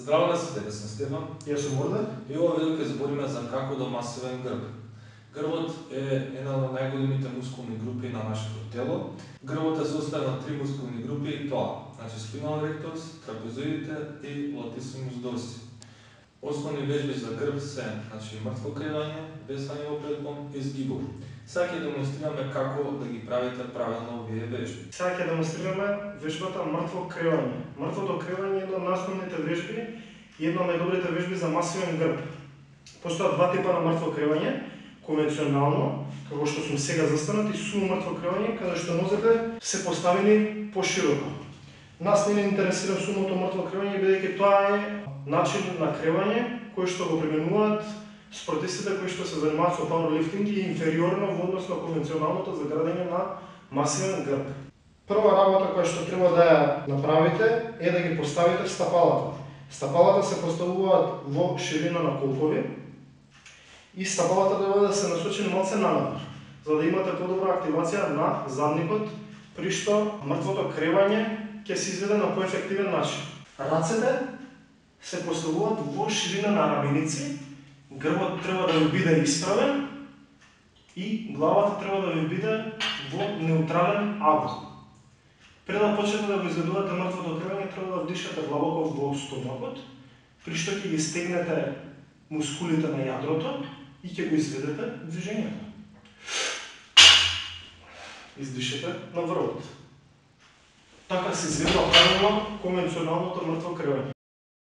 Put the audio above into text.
Здраво на сите, јас сум Стефан. Јас сум Ордан. И ова видео ќе збориме за како да масивен грб. Грбот е една од најголемите мускулни групи на нашето тело. Грбот е составен од три мускулни групи и тоа, спинал ректус, трапезоидите и латисимус дорси. Основни вежби за грб се мртво кревање, весање во предклон и згибов. Сега ќе демонстрираме како да ги правите правилно овие вежби. Сега ќе демонстрираме вежбата мртво кревање. Мртвото кревање е една од основните вежби и една од најдобрите вежби за масивен грб. Постојат два типа на мртво кревање: конвенционално, како што сум сега застанат, и сумо мртво кревање, каде што нозете се поставени пошироко. Нас не интересира сумото мртво кревање, бидејќи тоа е начин на кревање кој што го применуваат спортистите кои што се занимаваат со пауерлифтинг и инфериорно во однос на конвенционалното за градење на масивен грб. Прва работа која што треба да ја направите е да ги поставите стапалата. Стапалата се поставуваат во ширина на колкови и стапалата треба да се насочени малце нанадвор, за да имате подобра активација на задникот, при што мртвото кревање ќе се изведе на поефективен начин. Рацете се поставуваат во ширина на раменици, грбот треба да ви биде исправен и главата треба да ви биде во неутрален агл. Пред да почнете да го изведувате мртвото кревање, треба да вдишате длабоко во стомакот, при што ќе ги стегнете мускулите на јадрото и ќе го изведете движењето. Издишете на врвот. Така се изведува правилно конвенционалното мртво кревање.